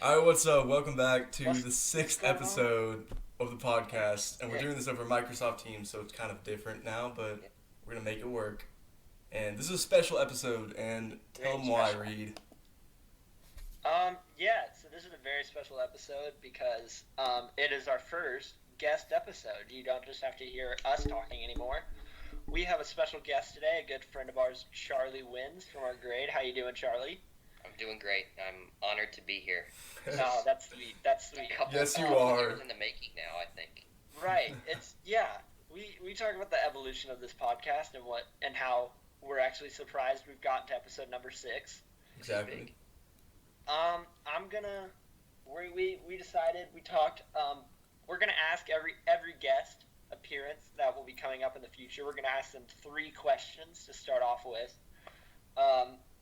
Alright, what's up? Welcome back to the sixth episode of the podcast. And we're doing this over Microsoft Teams, so it's kind of different now, but we're going to make it work. And this is a special episode, and tell them why, Reid. So this is a very special episode because it is our first guest episode. You don't just have to hear us talking anymore. We have a special guest today, a good friend of ours, Charlie Wenz from our grade. How you doing, Charlie? I'm doing great. I'm honored to be here. Oh, that's sweet. That's sweet. Yes, you are. Years in the making now, I think. Right. We talk about the evolution of this podcast and how we're actually surprised we've gotten to episode number 6. Exactly. We decided, we talked, we're gonna ask every guest appearance that will be coming up in the future. We're gonna ask them 3 questions to start off with.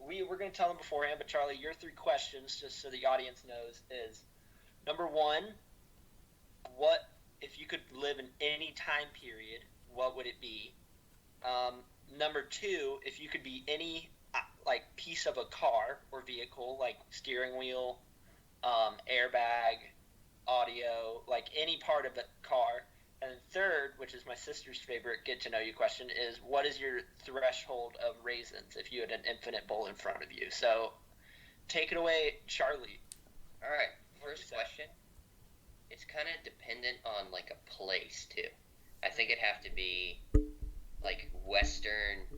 We're going to tell them beforehand, but Charlie, your 3 questions, just so the audience knows, is number 1, what if you could live in any time period, what would it be? Number 2, if you could be any piece of a car or vehicle, like steering wheel, airbag, audio, like any part of the car. And then 3rd, which is my sister's favorite get-to-know-you question, is what is your threshold of raisins if you had an infinite bowl in front of you? So take it away, Charlie. All right, first question. It's kind of dependent on, a place, too. I think it'd have to be, Western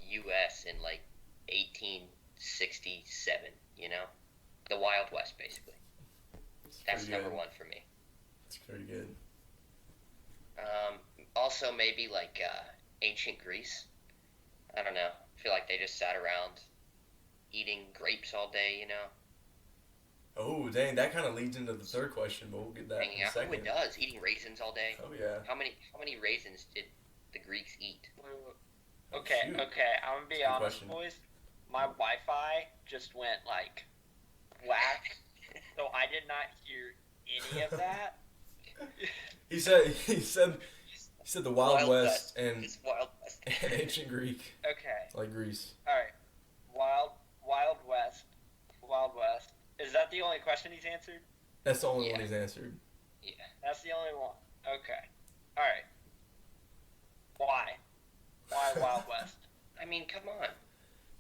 U.S. in, 1867, The Wild West, basically. That's number 1 for me. That's pretty good. Also maybe ancient Greece. I don't know. I feel like they just sat around eating grapes all day, Oh, dang, that kind of leads into the 3rd question, but we'll get that in a second. Oh, it does. Eating raisins all day. Oh, yeah. How many raisins did the Greeks eat? Okay, I'm going to be honest, boys. My Wi-Fi just went, whack, so I did not hear any of that. He said the Wild West and Wild West and ancient Greek. Okay. Like Greece. All right. Wild West. Is that the only question he's answered? That's the only one he's answered. Yeah. That's the only one. Okay. All right. Why? Why Wild West? I mean, come on.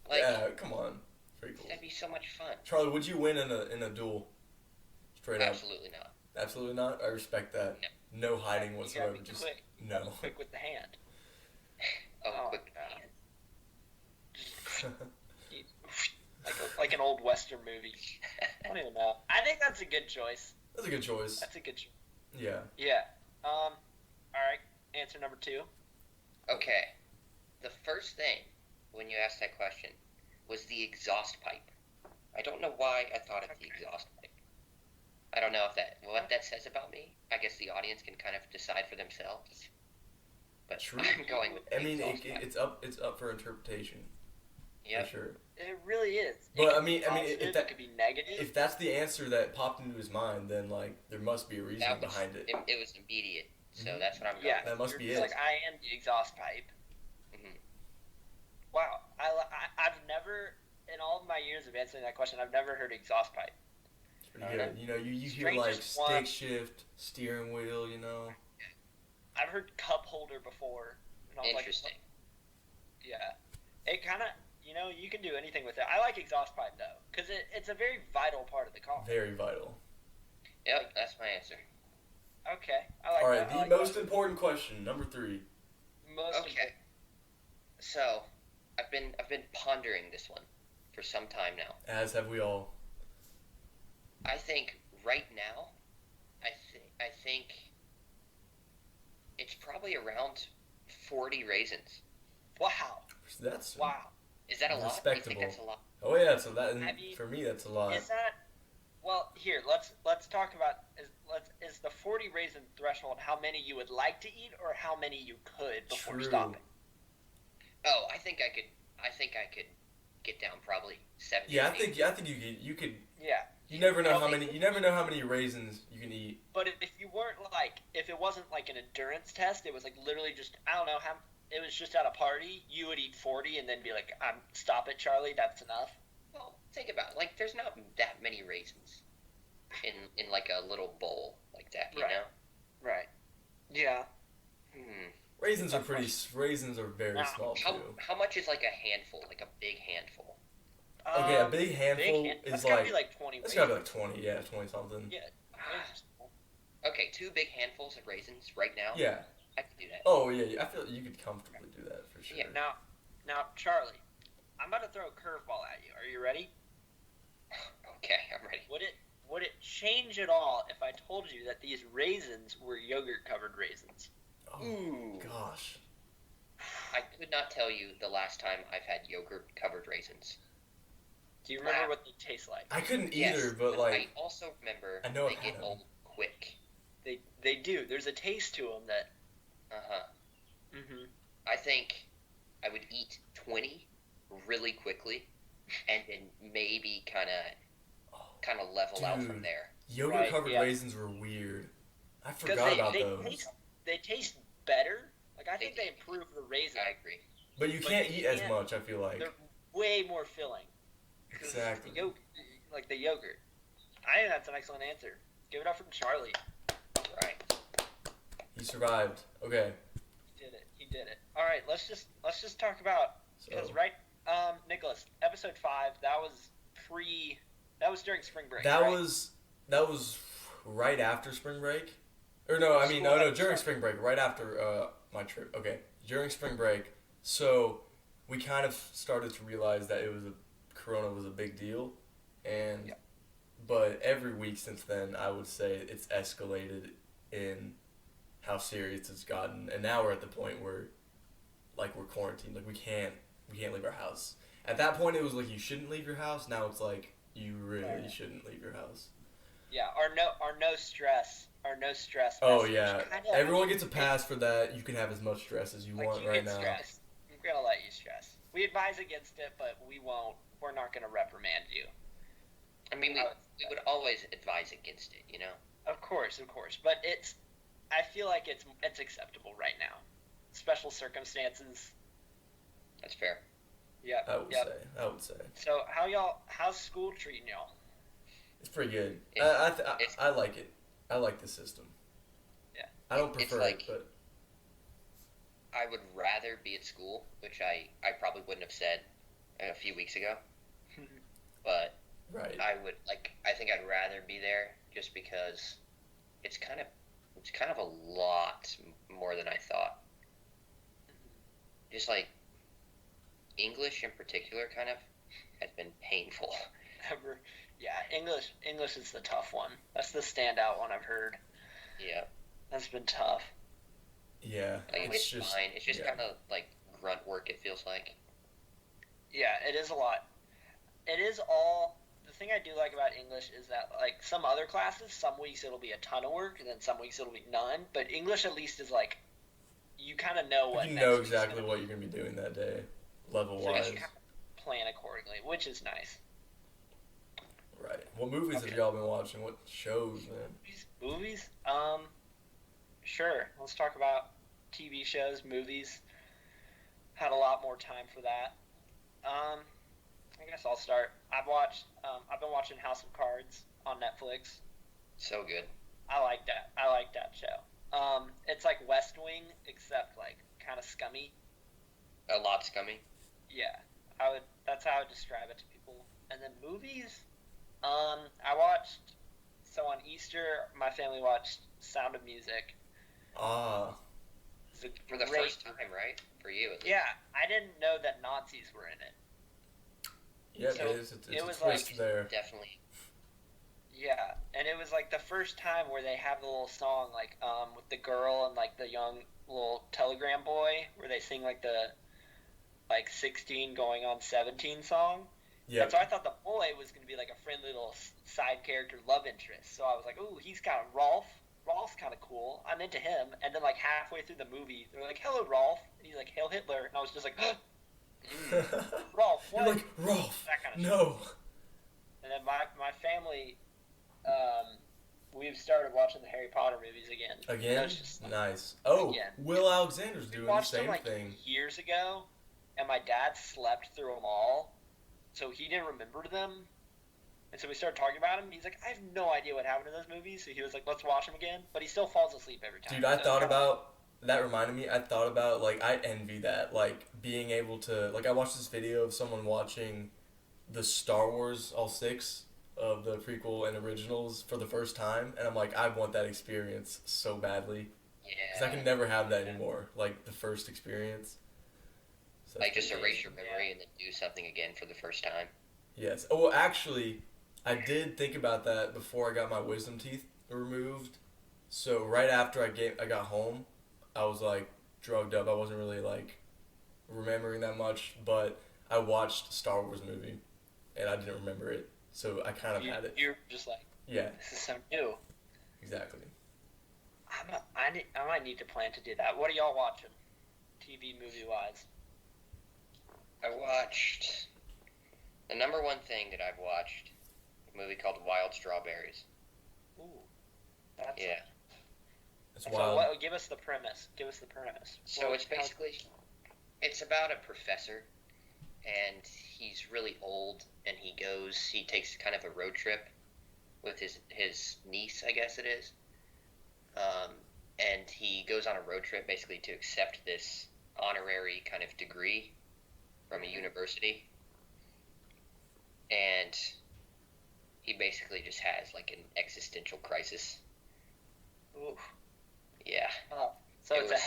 Yeah, come on. Pretty cool. That'd be so much fun. Charlie, would you win in a duel? Straight up. Absolutely not. Absolutely not? I respect that. No hiding whatsoever. Just quick. No. Quick with the hand. Quick with the hand. like an old Western movie. I don't even know. I think that's a good choice. That's a good choice. That's a good choice. Yeah. Yeah. All right. Answer number 2. Okay. The first thing when you asked that question was the exhaust pipe. I don't know why I thought of the exhaust pipe. I don't know what that says about me. I guess the audience can kind of decide for themselves. But True. I'm going with the exhaust pipe. It's up for interpretation. Yeah. For sure. It really is. But if that could be negative. If that's the answer that popped into his mind, then there must be a reason behind it. It was immediate, so that's what I'm going. That must be it. it. I am the exhaust pipe. Mm-hmm. Wow, I've never, in all of my years of answering that question, I've never heard exhaust pipe. It's pretty good. You hear stick shift, steering wheel. I've heard cup holder before. And Interesting. Yeah, it kind of. You can do anything with it. I like exhaust pipe, though, because it's a very vital part of the car. Very vital. Yep, that's my answer. Okay, I like that. All right, that. the most important question, number 3. Okay. So, I've been pondering this one for some time now. As have we all. I think right now, I think it's probably around 40 raisins. Wow. Wow. Is that a lot? Respectable. I think that's a lot. Oh yeah, so for me that's a lot. Is that? Well, here let's talk about is the 40 raisin threshold how many you would like to eat or how many you could before stopping? Oh, I think I could get down probably 70. Yeah, I think you could. Yeah. You never know how many raisins you can eat. But if you weren't if it wasn't an endurance test, it was literally just I don't know how. It was just at a party, you would eat 40 and then be like, stop it, Charlie, that's enough. Well, think about it. Like, there's not that many raisins in like a little bowl like that, you Right. know? Right. Yeah. Raisins are very small too. How much is like a handful, like a big handful? Okay, a big handful is that's gotta be like 20 It's raisins. gotta be like 20, yeah, 20 something. Yeah. raisins. Okay, 2 big handfuls of raisins right now. Yeah. I could do that. Oh yeah, I feel you could comfortably do that for sure. Yeah. Now, Charlie, I'm about to throw a curveball at you. Are you ready? Okay, I'm ready. Would it change at all if I told you that these raisins were yogurt-covered raisins? Oh Ooh. gosh. I could not tell you the last time I've had yogurt-covered raisins. Do you remember what they taste like? I couldn't Yes, either, but I also remember I know they I've get had old quick. They do. There's a taste to them that. Uh-huh. Mhm. I think I would eat 20 really quickly, and then maybe kind of level out from Dude. there. Yogurt covered Right, yeah. raisins were weird. I Because forgot about those. they taste better. Like I They think they do. improve the raisin. I agree. But you But can't you eat as can't- much, I feel like. They're way more filling. 'Cause Exactly. Like the yogurt. I think that's an excellent answer. Give it up for Charlie. Right. He survived. Okay. He did it. All right, let's just talk about because So Nicholas, episode 5. That was during spring break. that right? was right after spring break. Or no, I mean School no, had during started. spring break, right after my trip. Okay. During spring break. So we kind of started to realize that Corona was a big deal, and Yeah. but every week since then, I would say it's escalated in how serious it's gotten, and now we're at the point where, like, we're quarantined, like we can't leave our house. At that point, it was like you shouldn't leave your house. Now it's like you really Right. shouldn't leave your house. Yeah, our no stress Oh message yeah, kinda- everyone gets a pass for that. You can have as much stress as you like want you right get now. stressed. We're gonna let you stress. We advise against it, but we're not gonna reprimand you. I mean, we would always advise against it, you know? Of course, but I feel like it's acceptable right now. Special circumstances. That's fair. Yep. I would say So how's school treating y'all? it's pretty good. It's- I like it. I like the system. Yeah. I don't It's prefer like- it, but I would rather be at school, which I probably wouldn't have said a few weeks ago. But right. I think I'd rather be there just because it's kind of a lot more than I thought. Just like English in particular kind of has been painful. Yeah, English is the tough one. That's the standout one I've heard. Yeah. That's been tough. Yeah, Like, it's just fine. It's just yeah. kind of like grunt work, it feels like. Yeah, it is a lot. It is all. The thing I do like about English is that, like, some other classes, some weeks it'll be a ton of work, and then some weeks it'll be none. But English at least is like, you kind of know what. You next know week's exactly gonna what be. you're gonna be doing that day, level So wise. you kind of plan accordingly, which is nice. Right. What movies have y'all been watching? What shows, man? Movies? Sure. Let's talk about TV shows, movies. Had a lot more time for that. I guess I'll start. I've been watching House of Cards on Netflix. So good. I like that show. It's like West Wing, except like kind of scummy. A lot scummy. Yeah, that's how I would describe it to people. And then movies, I watched. So on Easter, my family watched Sound of Music. Ah, It's a For the great- first time, right? For you, at least. Yeah, I didn't know that Nazis were in it. yeah, So it is. It's it a was twist like- there. Definitely. Yeah, and it was like the first time where they have the little song, like with the girl and like the young little telegram boy, where they sing like the 16 going on 17 song. Yeah. And so I thought the boy was going to be like a friendly little side character love interest. So I was like, ooh, he's kind of Rolf. Rolf's kind of cool. I'm into him. And then like halfway through the movie, they're like, hello, Rolf. And he's like, hail Hitler. And I was just like, Rolf, what? You're like, Rolf, That kind of no. And then my family, we've started watching the Harry Potter movies again. Again? It's just, Nice. Oh, Again. Will Alexander's we doing the watched them same like thing. years ago, and my dad slept through them all. so he didn't remember them. And so we started talking about him. He's like, I have no idea what happened in those movies. So he was like, let's watch them again. But he still falls asleep every time. Dude, I So thought about that. Reminded me. I thought about like I envy that. Like being able to like I watched this video of someone watching the Star Wars all six of the prequel and originals for the first time, and I'm like, I want that experience so badly. Yeah. Because I can never have that anymore. Like the first experience. So Like just pretty erase crazy. your memory and then do something again for the first time. Yes. Oh, well, actually, I did think about that before I got my wisdom teeth removed. So right after I got home, I was like drugged up. I wasn't really like remembering that much, but I watched Star Wars movie, and I didn't remember it. So I kind of had it. You're just like, Yeah, this is so new. exactly. I might need to plan to do that. What are y'all watching? TV, movie-wise? I watched the number one thing that I've watched, a movie called Wild Strawberries. Ooh. That's Yeah. It's So wild. give us the premise. So it's basically, it's about a professor, and he's really old, and he takes kind of a road trip with his niece, I guess it is. And he goes on a road trip basically to accept this honorary kind of degree from a university. And he basically just has like an existential crisis. Ooh. Yeah. So It it's was- a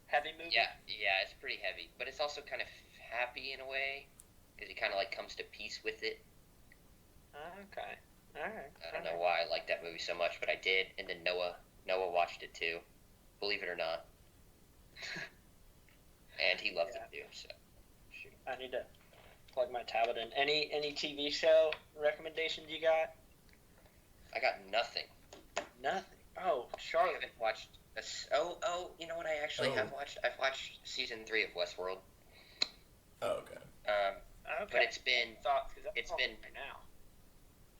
heavy movie? Yeah, it's pretty heavy, but it's also kind of happy in a way because he kind of like comes to peace with it. Okay. All right. I don't know why I like that movie so much, but I did, and then Noah watched it too, believe it or not, and he loved it too. So Shoot, I need to plug my tablet in. Any TV show recommendations you got? I got nothing. Nothing. Oh, I Charlotte. haven't watched. You know what? I actually have watched. I've watched season 3 of Westworld. Oh, okay. Okay. But it's been Thoughts? 'Cause that's it's all been- right now.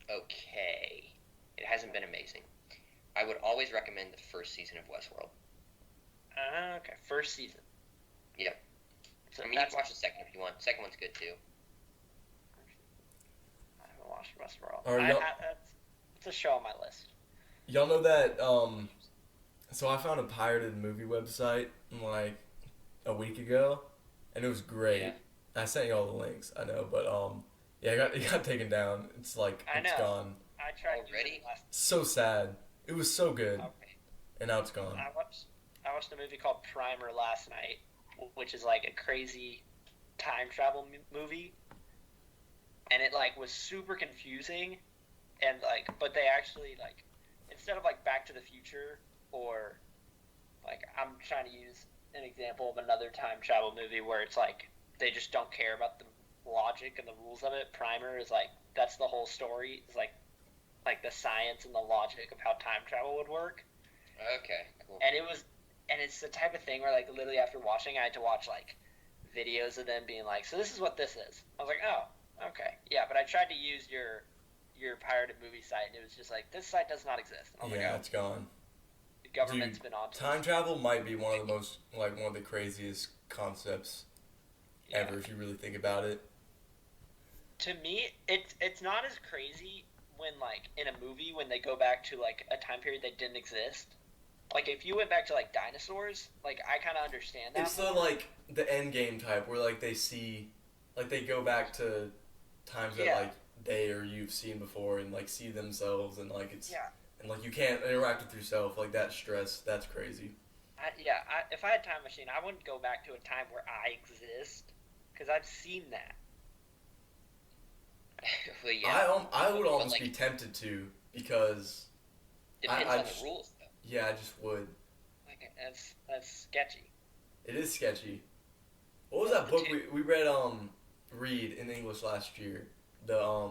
okay. It hasn't been amazing. I would always recommend the first season of Westworld. Okay. First season. Yep. So I mean, you can watch the second if you want. Second one's good too. I haven't watched Westworld. Are It's a show on my list. Y'all know that? So I found a pirated movie website like a week ago, and it was great. Yeah. I sent you all the links. I know, but yeah, it got taken down. It's like I it's know. gone. I tried Already? using it last. So sad. It was so good, Okay. and now it's gone. I watched a movie called Primer last night, which is like a crazy time travel movie, and it like was super confusing, and like, but they actually like, instead of like Back to the Future or like, I'm trying to use an example of another time travel movie where it's like they just don't care about the logic and the rules of it. Primer is like, that's the whole story. It's like the science and the logic of how time travel would work. Okay. Cool. And it's the type of thing where like literally after watching, I had to watch like videos of them being like, so this is what this is. I was like, oh, okay, yeah. But I tried to use your pirated movie site, and it was just like, this site does not exist. And I was Yeah, like, it's gone. the government's Dude, been on to Time us. travel might be one of the most one of the craziest concepts Yeah. ever if you really think about it. To me, it's not as crazy when like in a movie when they go back to like a time period that didn't exist. Like if you went back to like dinosaurs, like I kind of understand that. It's the like the end game type where like they see, like they go back to times that Yeah. like they or you've seen before and like see themselves and like it's Yeah. and like you can't interact with yourself, like that stress, that's crazy. If I had a time machine, I wouldn't go back to a time where I exist because I've seen that. Well, yeah. I would But, almost like, be tempted to because Depends I on just- the rules, though. yeah, I just would. Like that's sketchy. It is sketchy. What was that book we read Reid in English last year? The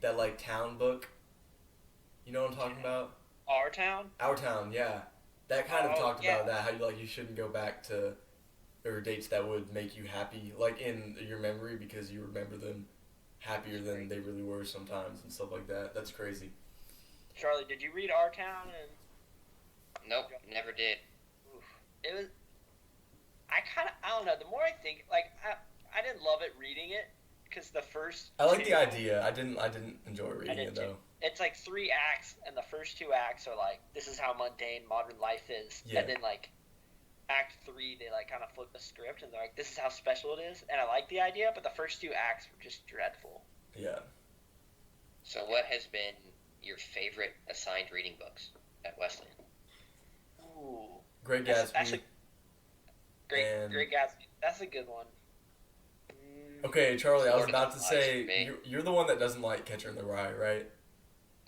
that like town book. You know what I'm talking about? Our town. Our Town, yeah. That kind of Oh, talked yeah. about that, how you shouldn't go back to or dates that would make you happy, like in your memory because you remember them happier than they really were sometimes and stuff like that. That's crazy. Charlie, did you read Our Town? And Nope, never did. oof, it was. I don't know. The more I think, like I didn't love it reading it because the first. I like two, the idea. I didn't enjoy I reading did it too. though. It's like 3 acts, and the first 2 acts are like, this is how mundane modern life is, Yeah. and then like Act 3 they like kind of flip the script and they're like, this is how special it is, and I like the idea, but the first 2 acts were just dreadful. Yeah. So what has been your favorite assigned reading books at Wesleyan? Ooh, Great that's Gatsby. Great Gatsby. That's a good one. Okay, Charlie, I was Lord of the about to Flies say for me. you're the one that doesn't like Catcher in the Rye, right?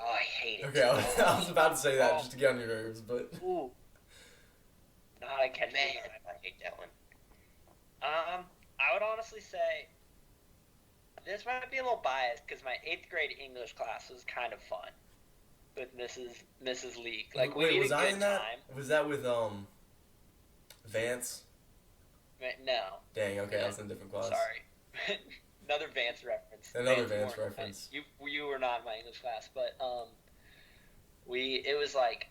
Oh, I hate it. Okay, I was about to say that just to get on your nerves, but Ooh. Not a Catcher in Man, the Rye. I hate that one. I would honestly say this might be a little biased because my 8th grade English class was kind of fun with Mrs. Leek. Like, we wait, had was a I good in that? time. Was that with Vance? No, Dang, okay, I was in a different class. sorry. Another Vance reference. Another Vance weren't- reference. You were not in my English class, but it was like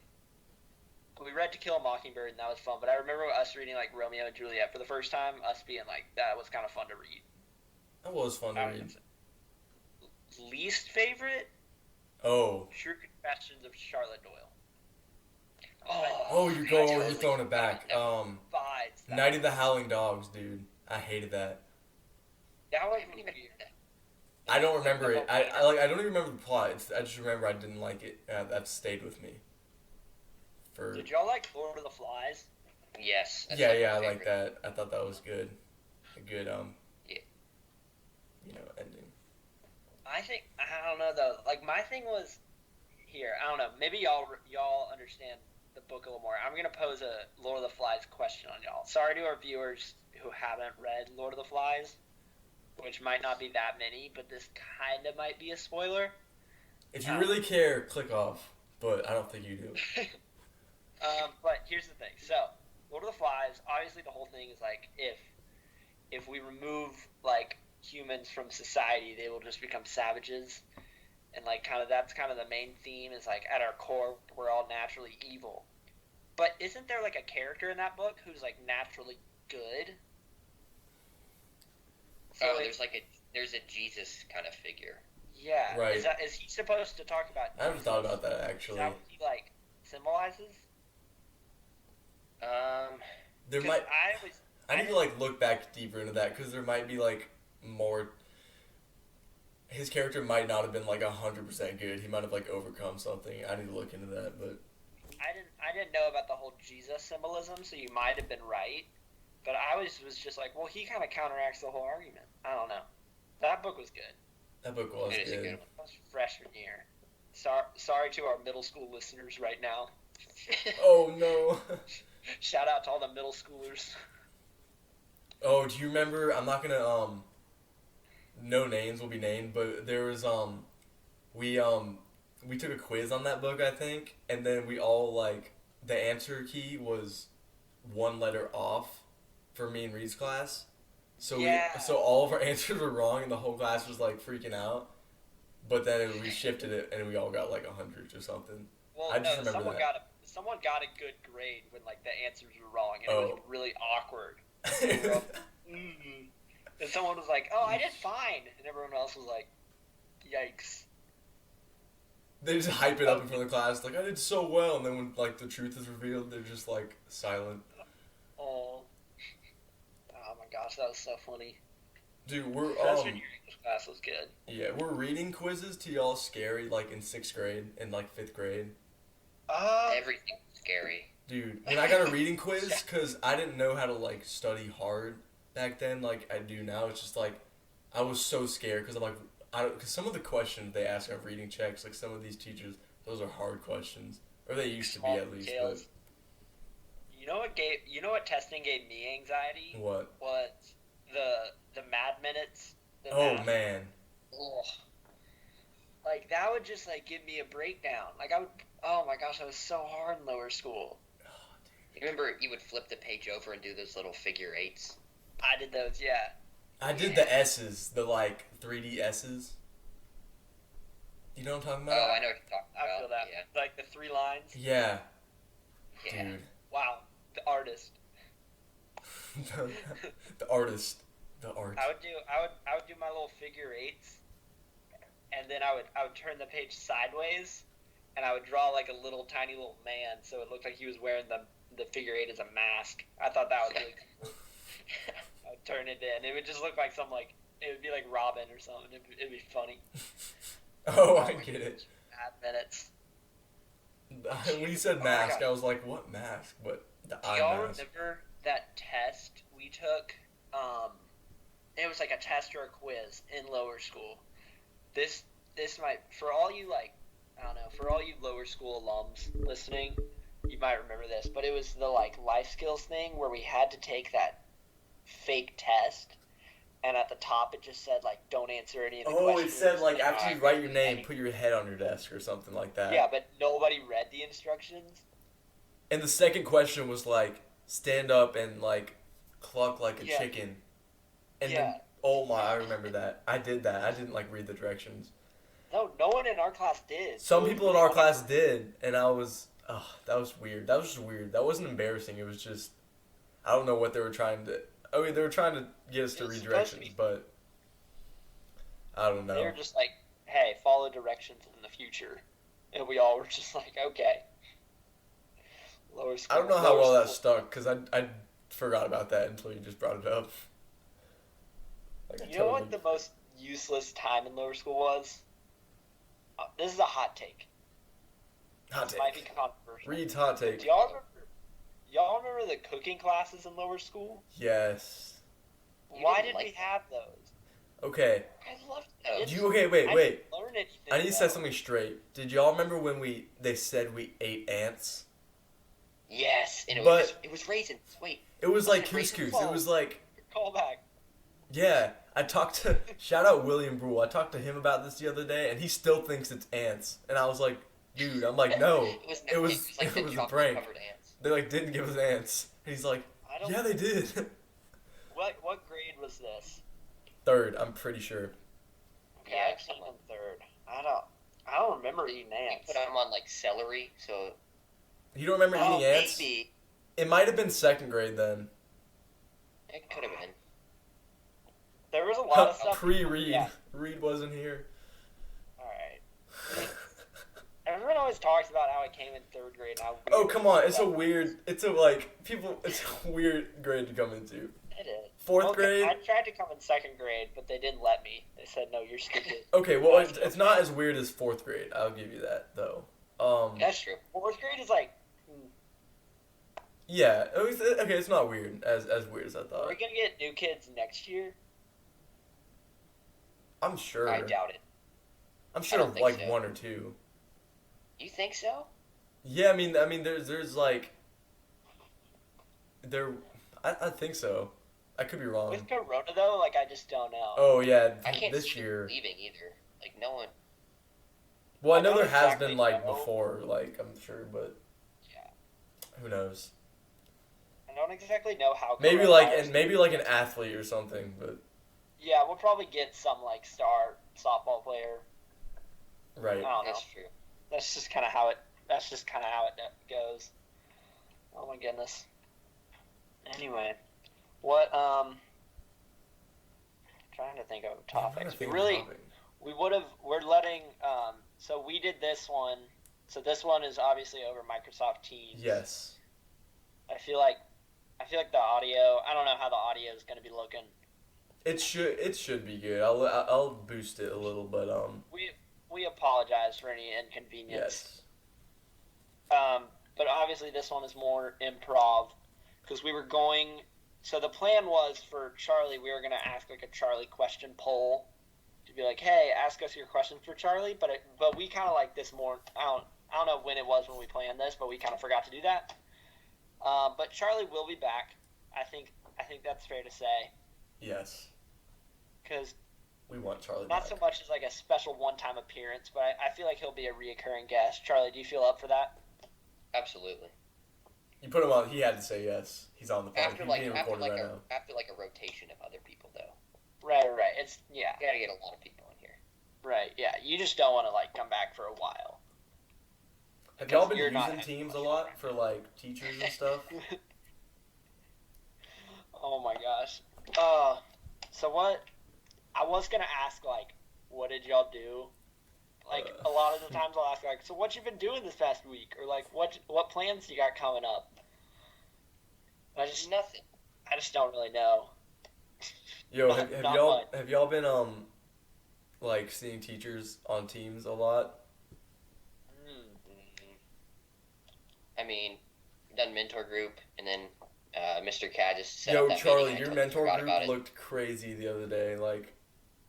we read To Kill a Mockingbird and that was fun. But I remember us reading like Romeo and Juliet for the first time. Us being like, that was kind of fun to read. That was fun to read. Least favorite? Oh. True Confessions of Charlotte Doyle. Oh, you're throwing it back. Vibes. Night of the Howling Dogs, dude. I hated that. That was I haven't even weird. read that. I don't remember it. I don't even remember the plot. I just remember I didn't like it. That stayed with me. Did y'all like Lord of the Flies? Yes. That's Yeah, like yeah, my I like favorite. that. I thought that was good. A good Yeah. ending. I think I don't know though. Like my thing was here. I don't know. Maybe y'all understand the book a little more. I'm gonna pose a Lord of the Flies question on y'all. Sorry to our viewers who haven't read Lord of the Flies, which might not be that many, but this kind of might be a spoiler. If you really care, click off. But I don't think you do. But here's the thing. So, Lord of the Flies, obviously the whole thing is like if we remove like humans from society, they will just become savages. And like that's kind of the main theme is like at our core we're all naturally evil. But isn't there like a character in that book who's like naturally good? So there's a Jesus kind of figure. yeah. Right. Is he supposed to talk about I haven't thought Jesus? about that Is actually. that what he like symbolizes? There 'Cause might. I need to like look back deeper into that because there might be like more. His character might not have been like 100% good. He might have like overcome something. I need to look into that, but I didn't know about the whole Jesus symbolism, so you might have been right. But I was just like, well, he kind of counteracts the whole argument. I don't know. That book was good. that book was It is a good. good one. That was freshman year. Sorry to our middle school listeners right now. Oh no. Shout out to all the middle schoolers. Oh, do you remember? I'm not gonna no names will be named, but there was we took a quiz on that book, I think, and then we all like the answer key was one letter off for me and Reid's class. So Yeah. so all of our answers were wrong and the whole class was like freaking out. But then we shifted it and we all got like 100 or something. Well, I just no, remember someone got a good grade when like the answers were wrong, and it Oh. was really awkward. And someone was like, "Oh, I did fine," and everyone else was like, "Yikes." They just hype it up in front of the class, like I did so well, and then when like the truth is revealed, they're just like silent. Oh my gosh, that was so funny. Dude, we're Freshman year English class was good. yeah, we're reading quizzes to y'all scary like in 6th grade and like 5th grade. Everything's scary. Dude, when I got a reading quiz, because I didn't know how to like study hard back then, like I do now. It's just like I was so scared because I'm like because some of the questions they ask on reading checks, like some of these teachers, those are hard questions, or they used to be at least. Details. You know what testing gave me anxiety? But what? Was the Mad Minutes. The Oh math. man. Ugh. Like that would just like give me a breakdown. Like I would. Oh my gosh, that was so hard in lower school. You remember you would flip the page over and do those little figure eights? I did those, yeah. I did the S's, the like 3D S's. You know what I'm talking about? Oh, I know what you're talking about. I feel that. Yeah. Like the 3 lines. Yeah, Yeah. dude. Wow, the artist. The artist. The art. I would do my little figure eights, and then I would turn the page sideways, and I would draw like a little tiny little man, so it looked like he was wearing the figure eight as a mask. I thought that was really cool. I would turn it in. It would just look like it would be like Robin or something. It'd be funny. Oh, I get it. 5 minutes. When you said mask, I was like, what mask? What? The Do eye y'all mask. remember that test we took? It was like a test or a quiz in lower school. This might, for all you I don't know, for all you lower school alums listening, you might remember this, but it was the life skills thing where we had to take that fake test, and at the top it just said don't answer any of the questions. Oh, it said after you write your name, put your head on your desk or something like that. Yeah, but nobody read the instructions. And the second question was stand up and cluck like a chicken. And then, oh my, I remember that. I did that. I didn't read the directions. No one in our class did. Some people in our class did, and I was, that was weird. That was just weird. That wasn't embarrassing. It was just, I don't know what they were trying to, they were trying to get us to read directions, but I don't know. They were just hey, follow directions in the future. And we all were just okay. Lower school. I don't know how well that stuck, because I forgot about that until you just brought it up. You know what the most useless time in lower school was? This is a hot take. Hot take. Might be controversial. Reid's hot take. Do y'all remember the cooking classes in lower school? Yes. Why did we have those? Okay. I loved those. Wait. I didn't learn anything. I need to set something straight. Did y'all remember when they said we ate ants? Yes, and it was raisins. Wait. It was like Raisins? couscous. It was Call back. Yeah, I talked to, shout out William Brule, I talked to him about this the other day, and he still thinks it's ants. And I was like, dude, I'm like, no, it was a prank. Ants. They didn't give us ants. And he's like, yeah, they did. What grade was this? 3rd, I'm pretty sure. Okay, yeah, I've seen in 3rd. I don't remember eating ants. We put them on celery, so. You don't remember eating ants? Maybe. It might have been 2nd grade then. It could have been. There was a lot of stuff. Pre-Reid. Yeah. Reid wasn't here. Alright. Everyone always talks about how it came in 3rd grade. Oh, come on. It's a weird grade to come into. It is. 4th grade? I tried to come in 2nd grade, but they didn't let me. They said, no, you're stupid. Okay, well, it's not as weird as 4th grade. I'll give you that, though. That's true. 4th grade is Yeah, it's not weird, as weird as I thought. Are we going to get new kids next year? I'm sure. I doubt it. I'm sure so. 1 or 2. You think so? Yeah, I mean, there's I think so. I could be wrong. With Corona though, I just don't know. Oh yeah, I can't this see year. Leaving either. No one. Well, I know there has been before, I'm sure, but yeah, who knows? I don't exactly know how. Maybe an athlete or something, but. Yeah, we'll probably get some star softball player. Right. I don't know. That's true. That's just kind of how it goes. Oh my goodness. Anyway, what trying to think of topics. We're letting so we did this one. So this one is obviously over Microsoft Teams. Yes. I feel like the audio, I don't know how the audio is going to be looking. It should be good. I'll boost it a little, but we apologize for any inconvenience. Yes. But obviously this one is more improv because we were going. So the plan was for Charlie, we were going to ask a Charlie question poll to be hey, ask us your questions for Charlie. But we kind of this more. I don't know when it was when we planned this, but we kind of forgot to do that. But Charlie will be back. I think that's fair to say. Yes. Because we want Charlie not back. so much as a special one-time appearance, but I feel like he'll be a reoccurring guest. Charlie, do you feel up for that? Absolutely. You put him on. He had to say yes. He's on the phone. After a rotation of other people, though. Right. It's You gotta get a lot of people in here. Right. Yeah. You just don't want to come back for a while. Have y'all been using Teams a lot for teachers and stuff? Oh my gosh. I was gonna ask like, what did y'all do? Like a lot of the times I'll ask like, so what you been doing this past week, or like what plans you got coming up? Nothing. I just don't really know. Yo, Not have y'all been like seeing teachers on Teams a lot? I mean, done mentor group, and then Mr. Cat just set Yo, up that Charlie, meeting. your mentor group looked crazy the other day, like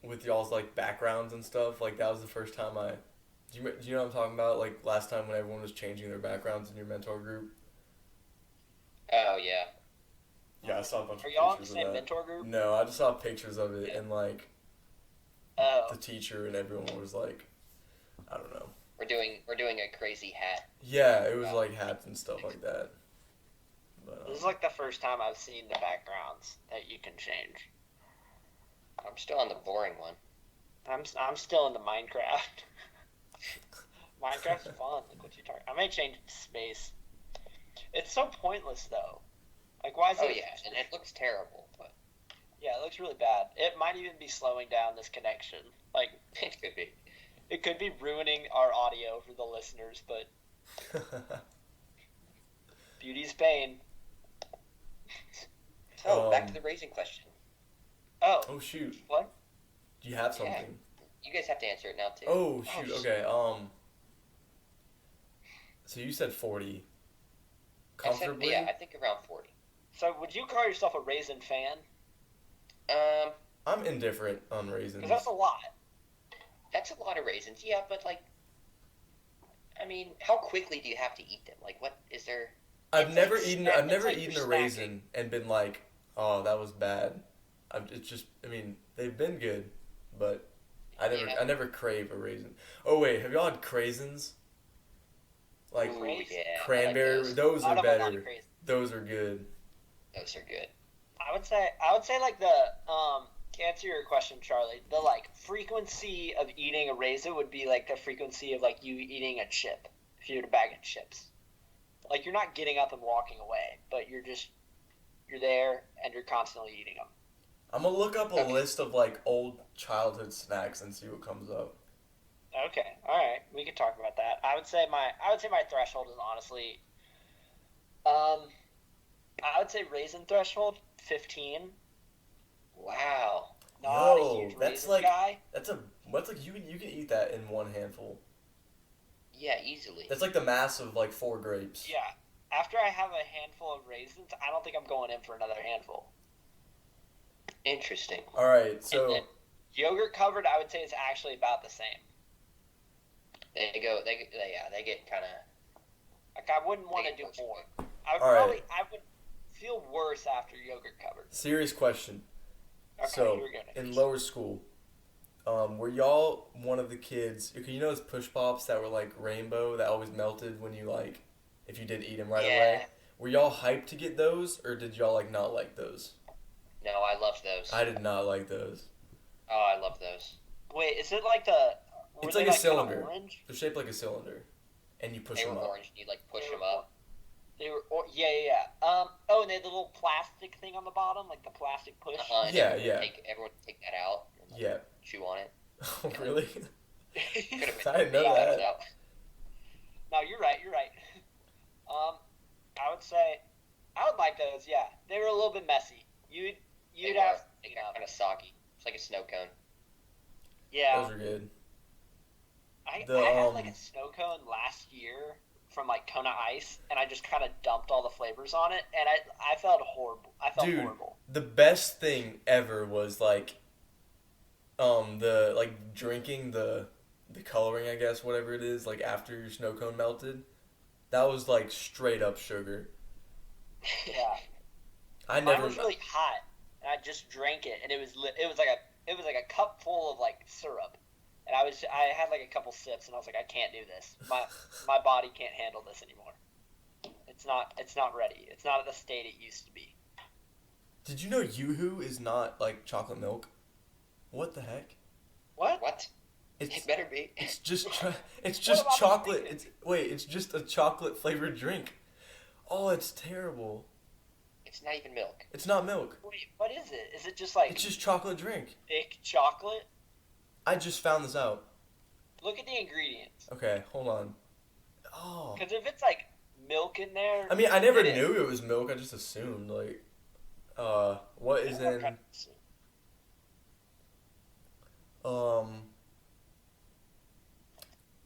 with y'all's like backgrounds and stuff. Like that was the first time do you know what I'm talking about? Like last time when everyone was changing their backgrounds in your mentor group. Oh yeah. Yeah, I saw a bunch of Are y'all in the pictures of same that. mentor group? No, I just saw pictures of it and like Oh. the teacher and everyone was like, I don't know. We're doing a crazy hat. Yeah, it was like hats and stuff like that. But, This is like the first time I've seen the backgrounds that you can change. I'm still on the boring one. I'm still into Minecraft. Minecraft's fun. Like what you talking? I may change it to space. It's so pointless though. Like why is it? Oh yeah, and it looks terrible, but Yeah, it looks really bad. It might even be slowing down this connection. Like it could be. it could be ruining our audio for the listeners, but beauty's pain. So back to the raisin question. Oh. Oh shoot. What? Do you have something? Yeah. You guys have to answer it now too. Oh shoot. Okay. So you said 40. Comfortably? I think around 40. So would you call yourself a raisin fan? I'm indifferent on raisins. Because that's a lot. That's a lot of raisins, yeah, but like, I mean, how quickly do you have to eat them? Like, what is there? I've never like eaten you're a raisin and been like, oh, that was bad. I mean, they've been good, but I never crave a raisin. Oh wait, have y'all had craisins? Like Ooh, yeah, cranberry, like those I are don't know about better. craisins. Those are good. Those are good. I would say like the to answer your question, Charlie, the like frequency of eating a raisin would be like the frequency of like you eating a chip. If you had a bag of chips, like you're not getting up and walking away, but you're there and you're constantly eating them. I'm gonna look up a list of like old childhood snacks and see what comes up. Okay, all right, we can talk about that. I would say my threshold is honestly, I would say raisin threshold 15. Wow. Not Yo, a huge that's raisin like guy. that's like you can eat that in one handful. Yeah, easily. That's like the mass of like 4 grapes. Yeah. After I have a handful of raisins, I don't think I'm going in for another handful. Interesting. All right, And so then yogurt covered, I would say is actually about the same. They get kind of. Like I wouldn't want to do more. I would All right. probably I would feel worse after yogurt covered. serious question. Okay, So here we go. in lower school, were y'all one of the kids? Okay, you know those push pops that were like rainbow that always melted when you like, if you didn't eat them right away. Were y'all hyped to get those, or did y'all like not like those? No, I loved those. I did not like those. Oh, I love those. Wait, is it like the? It's were like they a kinda cylinder. Orange? They're shaped like a cylinder, and you push They them were up. orange. You like push They them were up. They were. Yeah. Oh, and they had the little plastic thing on the bottom, like the plastic push. And Yeah, everyone yeah. Everyone would take that out. And, like, Yeah. Chew on it. Oh, really? Could've I didn't know been that. out. No, you're right. I would say I would like those. Yeah, they were a little bit messy. You'd They have. got kind of soggy. It's like a snow cone. Yeah, Those are good. I The, had like a snow cone last year from like Kona Ice, and I just kind of dumped all the flavors on it, and I felt horrible. Dude, horrible. the best thing ever was like, the like drinking the coloring, I guess, whatever it is, like after your snow cone melted. That was like straight up sugar. Yeah, I mine never. was really hot, and I just drank it, and it was like a cup full of like syrup, and I had like a couple sips, and I was like, I can't do this. My body can't handle this anymore. It's not ready. It's not at the state it used to be. Did you know Yoo-hoo is not like chocolate milk? What the heck? What? It's It better be. it's just it's What just about the chocolate. vegan? It's just a chocolate flavored drink. Oh, it's terrible. It's not even milk. It's not milk. Wait, what is it? Is it just like It's just chocolate drink. thick chocolate? I just found this out. Look at the ingredients. Okay, hold on. Oh. Because if it's like milk in there, I mean, I never it is. knew it was milk. I just assumed, like, what is in,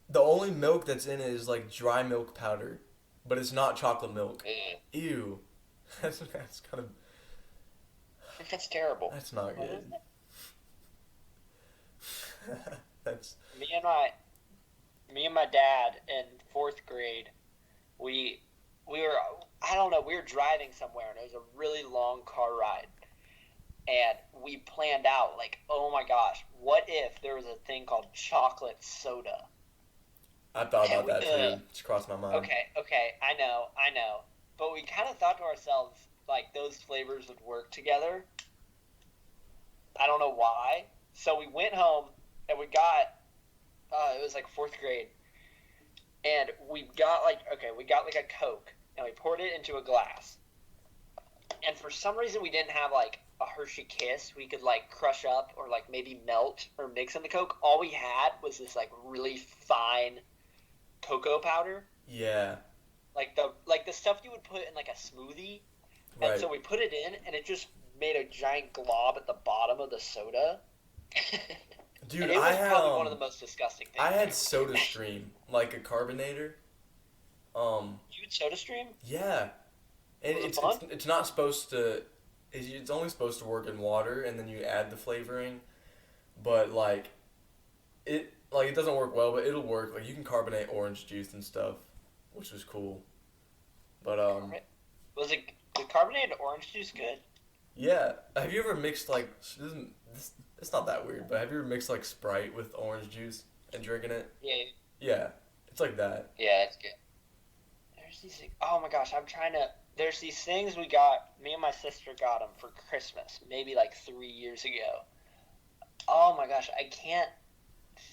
the only milk that's in it is, like, dry milk powder, but it's not chocolate milk. Ew. That's kind of, That's terrible. that's not What good. is That's, me and my dad in 4th grade, we were, I don't know, we were driving somewhere and it was a really long car ride. And we planned out, like, oh my gosh, what if there was a thing called chocolate soda? I thought about that too. It's crossed my mind. Okay, I know. But we kind of thought to ourselves, like, those flavors would work together. I don't know why. So we went home and we got, it was like 4th grade. And we got like a Coke and we poured it into a glass. And for some reason we didn't have like a Hershey Kiss we could like crush up or like maybe melt or mix in the Coke. All we had was this like really fine cocoa powder. Yeah. Like the stuff you would put in like a smoothie. And Right. so we put it in and it just made a giant glob at the bottom of the soda. Dude, and it was probably one of the most disgusting things. I had Soda Stream, like a carbonator. You had Soda Stream? Yeah. And Was it it's fun? it's not supposed to. It's only supposed to work in water, and then you add the flavoring. But like, it doesn't work well, but it'll work. Like you can carbonate orange juice and stuff, which was cool. But Was it the carbonated orange juice good? yeah. Have you ever mixed like? It's not that weird, but have you ever mixed like Sprite with orange juice and drinking it? Yeah. Yeah, it's like that. Yeah, it's good. There's these. Oh my gosh, I'm trying to. There's these things we got. Me and my sister got them for Christmas, maybe like 3 years ago. Oh my gosh, I can't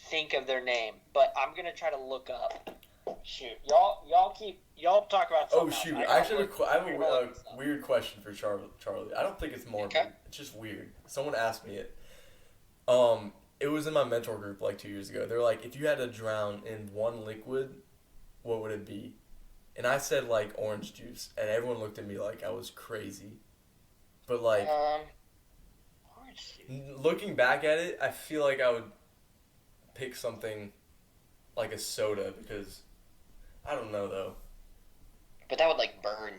think of their name, but I'm gonna try to look up. Shoot, y'all talk about Oh something shoot! else. I actually I have we're a gonna look this up. weird question for Charlie. I don't think it's morbid. Okay. It's just weird. Someone asked me it. It was in my mentor group like 2 years ago. They're like, if you had to drown in one liquid, what would it be? And I said like orange juice, and everyone looked at me like I was crazy. But like Orange juice. looking back at it, I feel like I would pick something like a soda because I don't know though. But that would like burn.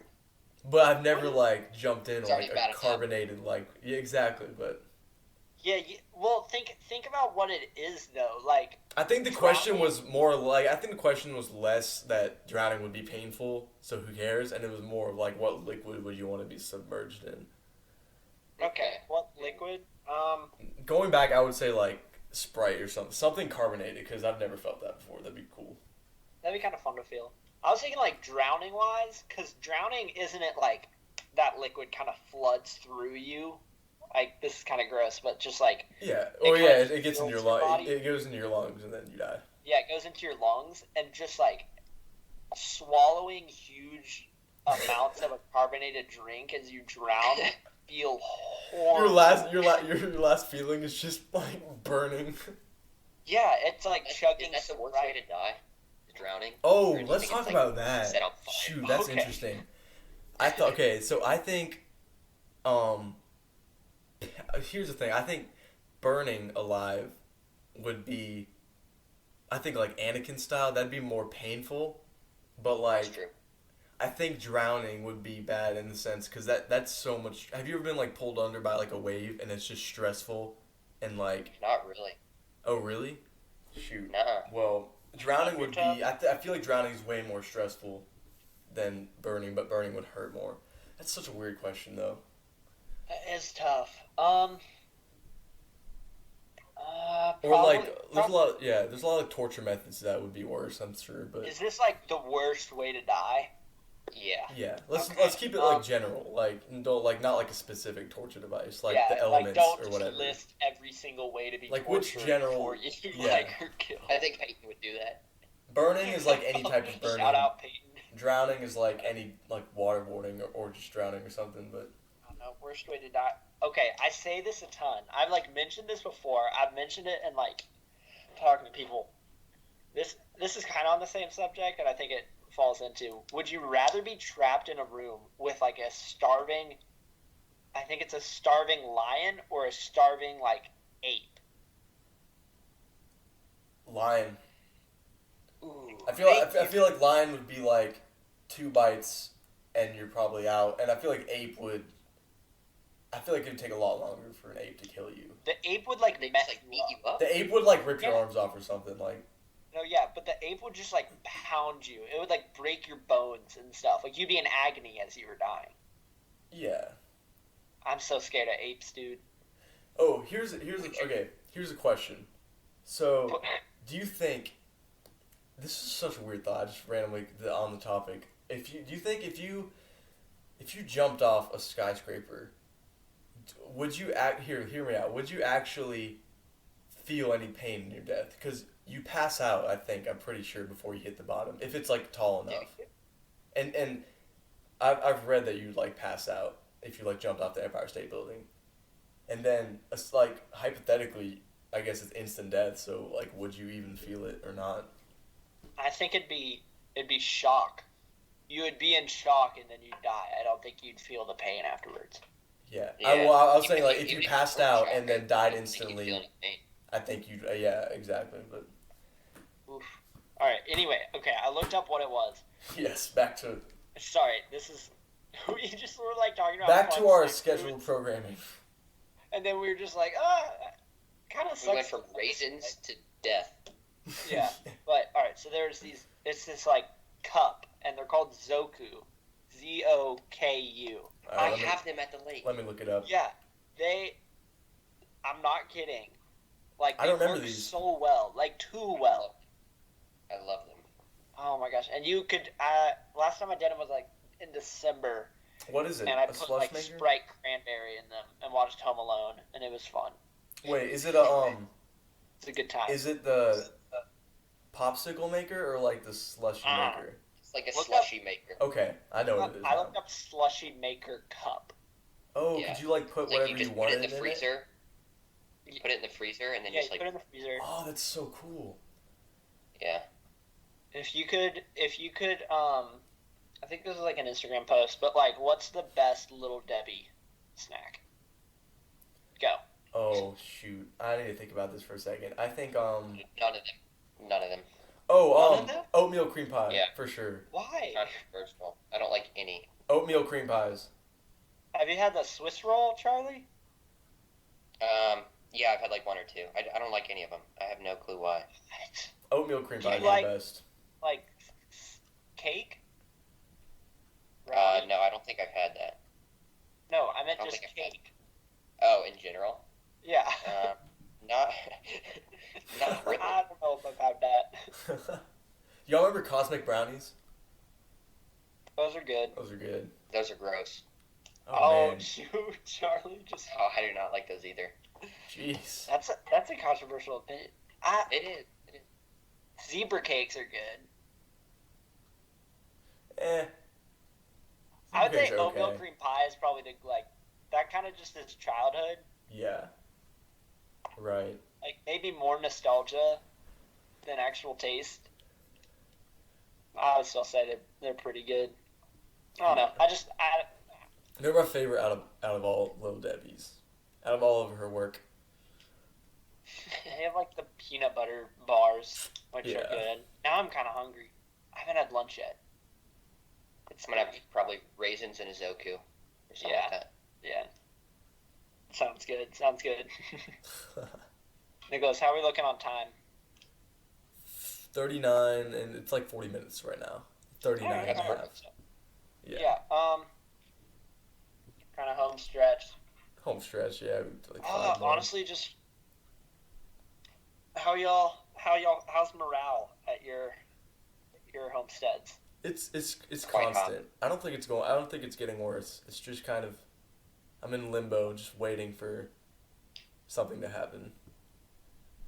But I've never like jumped in It's like already bad a enough. carbonated like yeah exactly. But Yeah, well, think about what it is though. Like, I think the question was more like I think the question was less that drowning would be painful, so who cares? And it was more of like what liquid would you want to be submerged in? okay, what liquid? Going back, I would say like Sprite or something carbonated because I've never felt that before. That'd be cool. That'd be kind of fun to feel. I was thinking like drowning wise, because drowning isn't it like that liquid kind of floods through you? Like this is kind of gross, but just like Yeah. It Oh kinda yeah. It gets fills into your your lung. body. It goes into your lungs and then you die. yeah, it goes into your lungs and just like swallowing huge amounts of a carbonated drink as you drown feel horrible. Your last feeling is just like burning. Yeah, it's like chugging. Is that the worst Sprite. way to die? Drowning? Oh, Or do you let's think talk it's, like, about that. set on fire? Shoot, that's Okay. interesting. So I think, here's the thing. I think burning alive would be, I think like Anakin style. That'd be more painful, but That's like true. I think drowning would be bad in the sense because that's so much. Have you ever been like pulled under by like a wave and it's just stressful, and like Not really. oh really? Shoot. Nuh-uh. Well, drowning would be. Tough. I feel like drowning is way more stressful than burning, but burning would hurt more. That's such a weird question, though. That is tough. Or like, there's a lot. There's a lot of torture methods that would be worse. I'm sure, but Is this like the worst way to die? Yeah. yeah. Okay, Let's keep it like general. Like don't like not like a specific torture device, like the elements don't or just whatever. list every single way to be Like, which tortured general- before you yeah. like are killed. I think Peyton would do that. Burning is like any type of burning. Shout out Peyton. drowning is like any like waterboarding or just drowning or something, but I don't know. Worst way to die. Okay, I say this a ton. I've like mentioned this before. I've mentioned it in like talking to people. This is kind of on the same subject, and I think it falls into. Would you rather be trapped in a room with like a starving? I think it's a starving lion or a starving like ape. lion. Ooh, I feel like lion would be like 2 bites and you're probably out, and I feel like ape would. I feel like it would take a lot longer for an ape to kill you. The ape would like They mess just like you beat up. you up. The ape would like rip your Yeah. arms off or something. Like No, yeah, but the ape would just like pound you. It would like break your bones and stuff. Like you'd be in agony as you were dying. yeah. I'm so scared of apes, dude. Oh, here's a question. So, do you think this is such a weird thought? I just randomly on the topic. Do you think if you jumped off a skyscraper, would you hear me out? Would you actually feel any pain in your death? Because you pass out, I'm pretty sure, before you hit the bottom, if it's like tall enough. And I've read that you'd like pass out if you like jumped off the Empire State Building, and then it's like hypothetically, I guess it's instant death. So like, would you even feel it or not? I think it'd be shock. You would be in shock and then you'd die. I don't think you'd feel the pain afterwards. Yeah. Yeah. I was saying Even like if- if you even if passed you're out shocked, and then I died don't think you'd instantly, feel any pain. I think you'd. Yeah, exactly. But Oof. All right. Anyway, okay. I looked up what it was. yes, back to Sorry, this is we just were like talking about back fun to our sex scheduled foods, programming. and then we were just like, kind of sucks. We went from raisins to death. Yeah, but all right. So there's these. It's this like cup, and they're called Zoku, Zoku. I Let me- have them at the lake. Let me look it up. Yeah, they. I'm not kidding. Like I they don't remember work these. so well, like too well. I love them. Oh my gosh! And you could. Last time I did them was like in December, What is it? and I A put slush like maker? Sprite cranberry in them and watched Home Alone, and it was fun. Wait, is it a It's a good time. Is it the popsicle maker or like the slushy maker? It's like a Look slushy maker. Okay, I know what it is. I now. looked up slushy maker cup. Oh, Yeah. could you like put Like whatever you you just put it wanted in the in it? freezer. You put it in the freezer and then Yeah, just you like put it in the freezer. Oh, that's so cool. yeah. If you could, I think this is like an Instagram post, but like, what's the best Little Debbie snack? Go. Oh shoot, I need to think about this for a second. I think None of them. None of them. None of them? oatmeal cream pie. Yeah. For sure. Why? Controversial. I don't like any. Oatmeal cream pies. Have you had the Swiss roll, Charlie? Yeah, I've had like one or two. I don't like any of them. I have no clue why. Oatmeal cream Do you pies like- are the best. Like cake? No, I don't think I've had that. No, I meant I don't just think I've had cake. Oh, in general? Yeah. Not, not really. I don't know if I've had that. Y'all remember cosmic brownies? Those are good. Those are good. Those are gross. Oh, man, shoot, Charlie just. Oh, I do not like those either. jeez. That's a controversial opinion. It is. Zebra cakes are good. I would Zebra say cakes are oatmeal okay. cream pie is probably the like that kind of just is childhood. Yeah. Right. Like maybe more nostalgia than actual taste. I would still say they're pretty good. I don't know. They're my favorite out of all Little Debbie's. Out of all of her work. They have like the peanut butter bars, which Yeah. are good. Now I'm kind of hungry. I haven't had lunch yet. I'm gonna have probably raisins and a Zoku or something Yeah. like that. Yeah. Sounds good. Sounds good. Nicholas, how are we looking on time? 39, and it's like 40 minutes right now. 39 Alright, and a alright. half. Yeah. Yeah. Kind of home stretch. Home stretch, yeah. Like 5 months. Honestly, just how's morale at your homesteads? It's Quite constant. I don't think it's getting worse. It's just kind of I'm in limbo, just waiting for something to happen.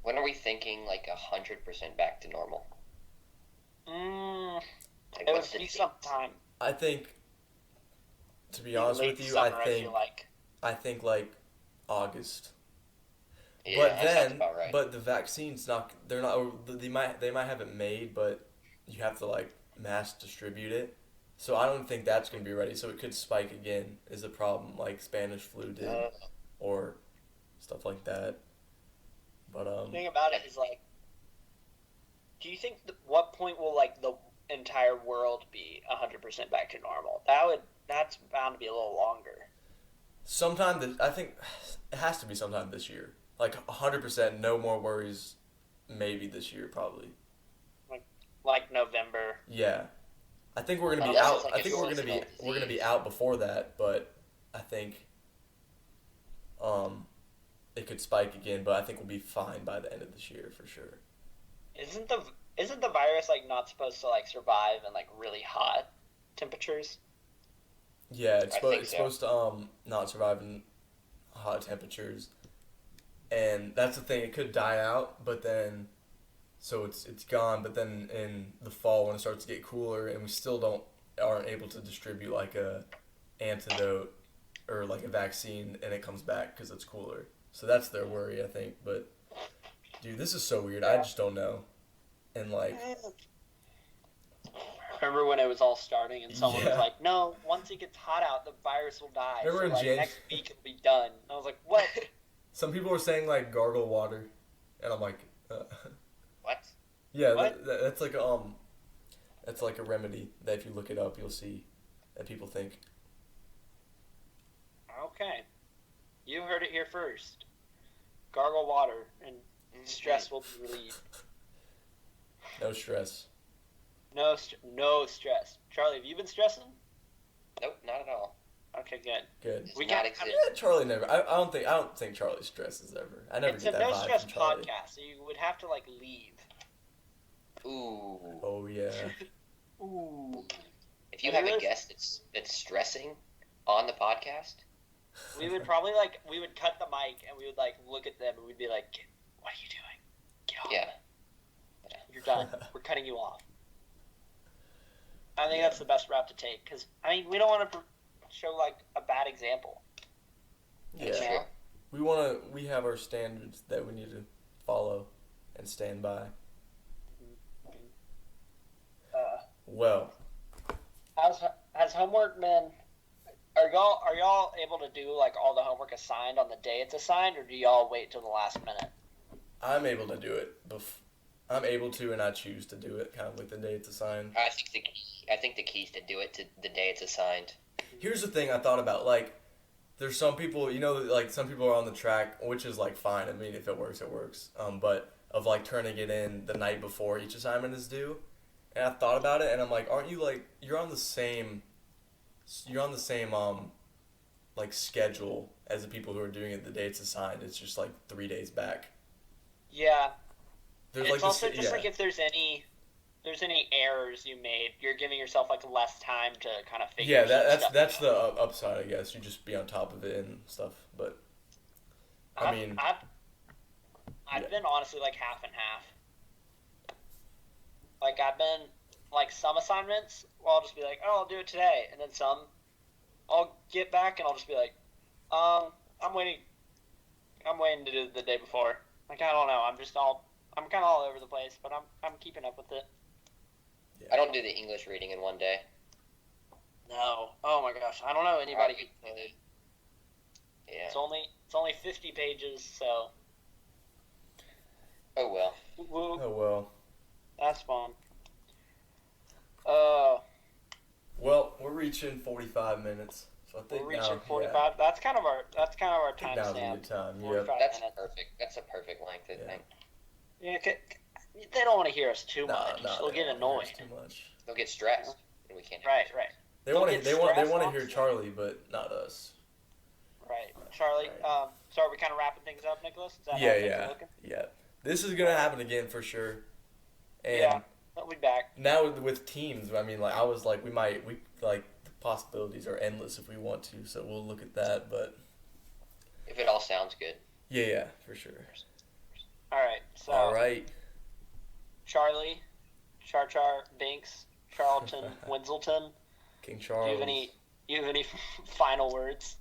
When are we thinking like 100% back to normal? Like, It would what's the be date? sometime. I think, to be honest late with you, summer, I feel like. I think like August. Yeah, But that sounds then, about right. but the vaccine's not. They're not. They might have it made, but you have to like mass distribute it. So I don't think that's gonna be ready. So it could spike again. Is a problem like Spanish flu did, or stuff like that. But The thing about it is like, do you think what point will like the entire world be 100% back to normal? That's bound to be a little longer. I think it has to be sometime this year. Like 100%, no more worries. Maybe this year, probably. Like November. Yeah, I think we're gonna be Unless out. it's like I a think seasonal we're gonna be disease. out before that. But I think, it could spike again. But I think we'll be fine by the end of this year for sure. Isn't the virus like not supposed to like survive in like really hot temperatures? Yeah, I think it's so. supposed to not survive in hot temperatures, and that's the thing. It could die out, but then, so it's gone. But then in the fall, when it starts to get cooler, and we still aren't able to distribute like a antidote or like a vaccine, and it comes back because it's cooler. So that's their worry, I think. But dude, this is so weird. I just don't know, and like. Remember when it was all starting and someone Yeah. was like, "No, once it gets hot out, the virus will die." Remember in so like Jan- next week it'll be done. And I was like, "What?" Some people were saying like gargle water, and I'm like, What? yeah, What? that's like that's like a remedy that if you look it up, you'll see that people think. Okay, you heard it here first. Gargle water and stress will be relieved. No stress. No stress. Charlie, have you been stressing? Nope, not at all. Okay, good. Good. Does We not got- exist. Yeah, Charlie never. I don't think Charlie stresses ever. I never It's get a that no vibe stress from Charlie. podcast, so you would have to like leave. Ooh. Oh yeah. Ooh. If you Have have you a ever- guest that's stressing on the podcast, We would probably like we would cut the mic and we would like look at them and we'd be like, "What are you doing? Get off. yeah. You're done. We're cutting you off." I think that's the best route to take because I mean we don't want to show like a bad example. That's Yeah. true. We have our standards that we need to follow and stand by. Well, Has homework been? Are y'all able to do like all the homework assigned on the day it's assigned, or do y'all wait till the last minute? I'm able to do it. I'm able to, and I choose to do it kind of with the day it's assigned. I think the key is to do it to the day it's assigned. Here's the thing I thought about. Like, there's some people, like some people are on the track, which is like fine. I mean, if it works, it works. But of like turning it in the night before each assignment is due, and I thought about it, and I'm like, aren't you like you're on the same like schedule as the people who are doing it the day it's assigned? It's just like 3 days back. Yeah. There's It's like also this, just yeah. like if there's any errors you made, you're giving yourself like less time to kind of figure. Yeah, some stuff that's out. the upside, I guess. You just be on top of it and stuff. But I mean, I've yeah. been honestly like half and half. Like I've been like some assignments, I'll just be like, oh, I'll do it today, and then some, I'll get back and I'll just be like, I'm waiting to do it the day before. Like I don't know, I'm kind of all over the place, but I'm keeping up with it. Yeah. I don't do the English reading in one day. No, oh my gosh, I don't know anybody who could. Yeah. It's only 50 pages, so. Oh well. Woo, Oh well. that's fun. Well, we're reaching 45 minutes, so I think We're reaching now, 45. Yeah, That's kind of our I think time now's a stamp. good time. 45 Yep. That's minutes. perfect. That's a perfect length, I Yeah. think. Yeah, they don't want to hear us too much. Nah, They'll they get don't annoyed. hear us too much. They'll get stressed, and we can't. have Right, it. right, They They'll want to get they stressed, want to hear honestly. Charlie, but not us. right. Charlie, Right. so are we kind of wrapping things up, Nicholas? Is that how Yeah, things are yeah, looking? yeah. This is gonna happen again for sure. And Yeah. I'll be back. now with teams, I mean, like I was like, we like the possibilities are endless if we want to, so we'll look at that. But If it all sounds good. yeah, for sure. All right. So All right. Charlie, Char Char, Binks, Charlton Wenzelton. King Do Charles. you have any final words?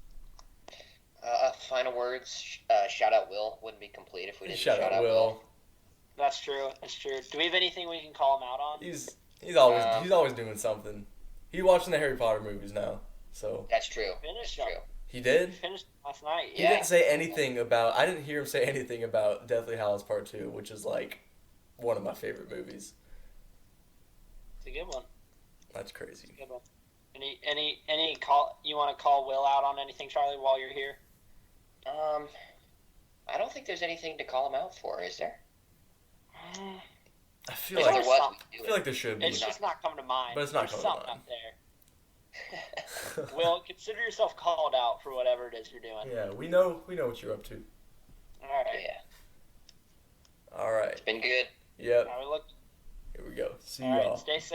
Final words. Shout out Will. Wouldn't be complete if we didn't Shout out Will. That's true. Do we have anything we can call him out on? He's always doing something. He's watching the Harry Potter movies now, so. That's true. Finished That's them. true. He did? He finished last night. He Yeah. didn't say anything about. I didn't hear him say anything about Deathly Hallows Part 2, which is like one of my favorite movies. It's a good one. That's crazy. Good one. Any call you want to call Will out on anything, Charlie, while you're here? I don't think there's anything to call him out for, is there? I feel If like there was I feel like there should be. It's just not coming to mind. But it's not There's coming to something up there. Will, consider yourself called out for whatever it is you're doing. Yeah, we know what you're up to. All right. Yeah. All right. It's been good. Yep. Now we look. Here we go. See All right. y'all. Stay safe.